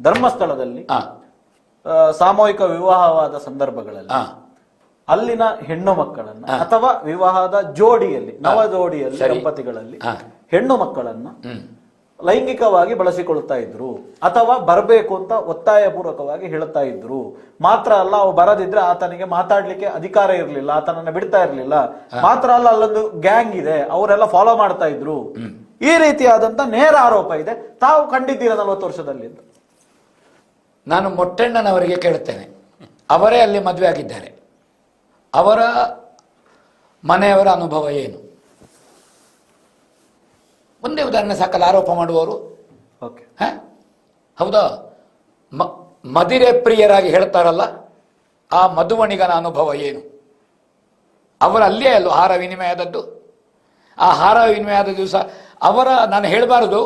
ಧರ್ಮಸ್ಥಳದಲ್ಲಿ ಸಾಮೂಹಿಕ ವಿವಾಹವಾದ ಸಂದರ್ಭಗಳಲ್ಲಿ ಅಲ್ಲಿನ ಹೆಣ್ಣು ಮಕ್ಕಳನ್ನ ಅಥವಾ ವಿವಾಹದ ಜೋಡಿಯಲ್ಲಿ ನವ ಜೋಡಿಯಲ್ಲಿ ದಂಪತಿಗಳಲ್ಲಿ ಹೆಣ್ಣು ಮಕ್ಕಳನ್ನ ಲೈಂಗಿಕವಾಗಿ ಬಳಸಿಕೊಳ್ತಾ ಇದ್ರು ಅಥವಾ ಬರಬೇಕು ಅಂತ ಒತ್ತಾಯ ಪೂರ್ವಕವಾಗಿ ಹೇಳ್ತಾ ಇದ್ರು. ಮಾತ್ರ ಅಲ್ಲ, ಅವು ಬರದಿದ್ರೆ ಆತನಿಗೆ ಮಾತಾಡ್ಲಿಕ್ಕೆ ಅಧಿಕಾರ ಇರಲಿಲ್ಲ, ಆತನನ್ನ ಬಿಡ್ತಾ ಇರ್ಲಿಲ್ಲ. ಮಾತ್ರ ಅಲ್ಲ, ಅಲ್ಲೊಂದು ಗ್ಯಾಂಗ್ ಇದೆ, ಅವರೆಲ್ಲ ಫಾಲೋ ಮಾಡ್ತಾ ಇದ್ರು. ಈ ರೀತಿಯಾದಂತ ನೇರ ಆರೋಪ ಇದೆ. ತಾವು ಕಂಡಿದ್ದೀರ 40 ವರ್ಷದಲ್ಲಿ? ನಾನು ಮೊಟ್ಟೆಣ್ಣನವರಿಗೆ ಕೇಳುತ್ತೇನೆ, ಅವರೇ ಅಲ್ಲಿ ಮದುವೆ ಆಗಿದ್ದಾರೆ, ಅವರ ಮನೆಯವರ ಅನುಭವ ಏನು? ಒಂದೇ ಉದಾಹರಣೆ ಸಾಕಲ್ಲ ಆರೋಪ ಮಾಡುವವರು. ಹೌದಾ? ಮದಿರೆ ಪ್ರಿಯರಾಗಿ ಹೇಳ್ತಾರಲ್ಲ, ಆ ಮಧುವಣಿಗನ ಅನುಭವ ಏನು? ಅವರ ಅಲ್ಲೇ ಅಲ್ಲೋ ಹಾರ ವಿನಿಮಯದದ್ದು. ಆ ಹಾರ ವಿನಿಮಯದ ದಿವಸ ನಾನು ಹೇಳಬಾರದು,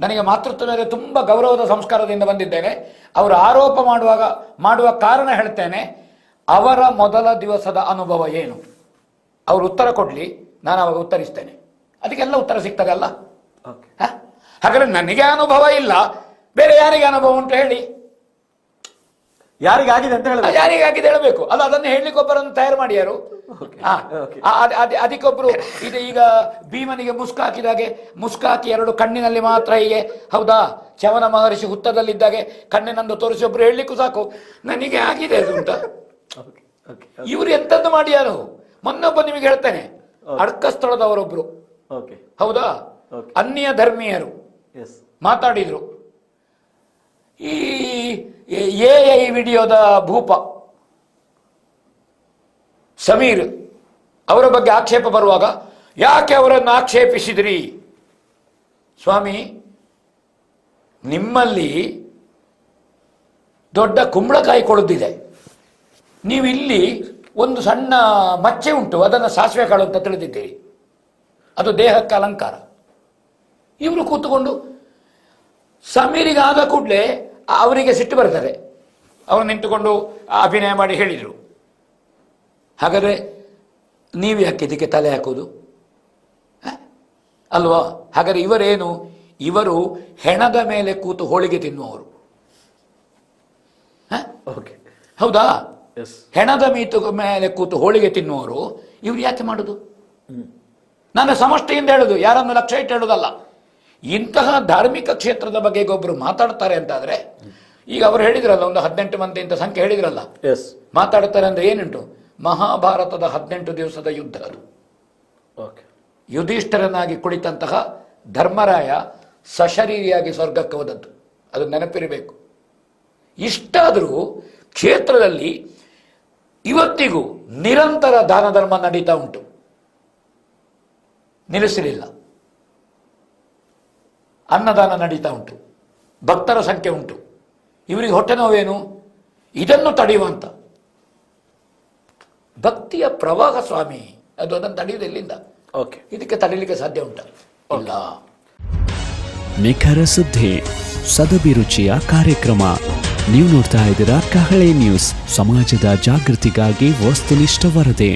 ನನಗೆ ಮಾತೃತ್ವ ಮೇಲೆ ತುಂಬ ಗೌರವದ ಸಂಸ್ಕಾರದಿಂದ ಬಂದಿದ್ದೇನೆ. ಅವರು ಆರೋಪ ಮಾಡುವ ಕಾರಣ ಹೇಳ್ತೇನೆ. ಅವರ ಮೊದಲ ದಿವಸದ ಅನುಭವ ಏನು? ಅವರು ಉತ್ತರ ಕೊಡ್ಲಿ, ನಾನು ಅವಾಗ ಉತ್ತರಿಸ್ತೇನೆ. ಅದಕ್ಕೆಲ್ಲ ಉತ್ತರ ಸಿಗ್ತದೆ ಅಲ್ಲ? ಹಾಗಾದ್ರೆ ನನಗೆ ಅನುಭವ ಇಲ್ಲ, ಬೇರೆ ಯಾರಿಗೆ ಅನುಭವ ಉಂಟು ಹೇಳಿ? ಯಾರಿಗಾಗಿದೆ ಅಂತ ಹೇಳಿ, ಯಾರಿಗಾಗಿದೆ ಹೇಳಬೇಕು. ಅಲ್ಲ, ಅದನ್ನು ಹೇಳಲಿಕ್ಕೆ ಒಬ್ಬರನ್ನು ತಯಾರು ಮಾಡಿ ಯಾರು? ಅದಕ್ಕೊಬ್ರು ಇದು ಈಗ ಭೀಮನಿಗೆ ಮುಸ್ಕಾಕಿದಾಗೆ ಮುಸ್ಕಾಕಿ 2 ಕಣ್ಣಿನಲ್ಲಿ ಮಾತ್ರ ಹೀಗೆ, ಹೌದಾ? ಚವನ ಮಹರ್ಷಿ ಹುತ್ತದಲ್ಲಿದ್ದಾಗೆ ಕಣ್ಣಿನಂದು ತೋರಿಸಿ ಒಬ್ರು ಹೇಳಲಿಕ್ಕೂ ಸಾಕು ನನಗೆ ಆಗಿದೆ ಅದು ಅಂತ. ಇವರು ಎಂತದ್ದು ಮಾಡ್ಯಾರು? ಮೊನ್ನೊಬ್ಬ ನಿಮಗೆ ಹೇಳ್ತೇನೆ, ಅಡ್ಕಸ್ಥಳದವರೊಬ್ರು, ಹೌದಾ, ಅನ್ಯ ಧರ್ಮೀಯರು ಮಾತಾಡಿದ್ರು. ಈ AI ವಿಡಿಯೋದ ಭೂಪ ಸಮೀರ್ ಅವರ ಬಗ್ಗೆ ಆಕ್ಷೇಪ ಬರುವಾಗ, ಯಾಕೆ ಅವರನ್ನು ಆಕ್ಷೇಪಿಸಿದ್ರಿ ಸ್ವಾಮಿ? ನಿಮ್ಮಲ್ಲಿ ದೊಡ್ಡ ಕುಂಬಳಕಾಯಿ ಕೊಡುದಿದೆ, ನೀವು ಇಲ್ಲಿ ಒಂದು ಸಣ್ಣ ಮಚ್ಚೆ ಉಂಟು, ಅದನ್ನು ಸಾಸಿವೆ ಕಾಳು ಅಂತ ತಿಳಿದಿದ್ದೀರಿ, ಅದು ದೇಹಕ್ಕೆ ಅಲಂಕಾರ. ಇವರು ಕೂತ್ಕೊಂಡು ಸಮೀರಿಗೆ ಆದ ಕೂಡಲೇ ಅವರಿಗೆ ಸಿಟ್ಟು ಬರ್ತದೆ. ಅವರು ನಿಂತುಕೊಂಡು ಅಭಿನಯ ಮಾಡಿ ಹೇಳಿದರು, ಹಾಗಾದರೆ ನೀವು ಯಾಕೆ ಇದಕ್ಕೆ ತಲೆ ಹಾಕೋದು ಅಲ್ವಾ? ಹಾಗಾದರೆ ಇವರೇನು? ಇವರು ಹೆಣದ ಮೇಲೆ ಕೂತು ಹೋಳಿಗೆ ತಿನ್ನುವವರು, ಹೌದಾ? ಹೆಣದ ಮೇಲೆ ಕೂತು ಹೋಳಿಗೆ ತಿನ್ನುವವರು ಇವ್ರು ಯಾಕೆ ಮಾಡುದು? ನಾನು ಸಮಷ್ಟಿಯಿಂದ ಹೇಳುದು, ಯಾರನ್ನು ಲಕ್ಷ್ಯ ಇಟ್ಟು ಹೇಳುದಲ್ಲ. ಇಂತಹ ಧಾರ್ಮಿಕ ಕ್ಷೇತ್ರದ ಬಗ್ಗೆ ಒಬ್ಬರು ಮಾತಾಡ್ತಾರೆ ಅಂತಾದ್ರೆ, ಈಗ ಅವರು ಹೇಳಿದ್ರಲ್ಲ, ಒಂದು 18 ಮಂದಿ ಅಂತ ಸಂಖ್ಯೆ ಹೇಳಿದ್ರಲ್ಲ, ಮಾತಾಡ್ತಾರೆ ಅಂದ್ರೆ ಏನುಂಟು? ಮಹಾಭಾರತದ 18 ದಿವಸದ ಯುದ್ಧ ಅದು. ಯುಧಿಷ್ಠರನಾಗಿ ಕುಳಿತಂತಹ ಧರ್ಮರಾಯ ಸಶರೀರಿಯಾಗಿ ಸ್ವರ್ಗಕ್ಕೆ ಹೋದದ್ದು, ಅದು ನೆನಪಿರಬೇಕು. ಇಷ್ಟಾದರೂ ಕ್ಷೇತ್ರದಲ್ಲಿ ಇವತ್ತಿಗೂ ನಿರಂತರ ದಾನ ಧರ್ಮ ನಡೀತಾ ಉಂಟು, ನಿಲ್ಲಿಸಲಿಲ್ಲ. ಅನ್ನದಾನ ನಡೀತಾ ಉಂಟು, ಭಕ್ತರ ಸಂಖ್ಯೆ ಉಂಟು. ಇವರಿಗೆ ಹೊಟ್ಟೆ ನೋವೇನು? ಇದನ್ನು ತಡೆಯುವಂತ ಭಕ್ತಿಯ ಪ್ರವಾಹ ಸ್ವಾಮಿ, ಅದು ಅದನ್ನು ತಡೆಯುವುದು ಎಲ್ಲಿಂದ? ಇದಕ್ಕೆ ತಡೆಯಲಿಕ್ಕೆ ಸಾಧ್ಯ ಉಂಟ? ಇಲ್ಲ. ನಿಖರ ಸುದ್ದಿ, ಸದಭಿರುಚಿಯ ಕಾರ್ಯಕ್ರಮ. ನೀವು ನೋಡ್ತಾ ಇದ್ದೀರಾ ಕಹಳೆ ನ್ಯೂಸ್, ಸಮಾಜದ ಜಾಗೃತಿಗಾಗಿ ವಸ್ತುನಿಷ್ಠ ವರದಿ.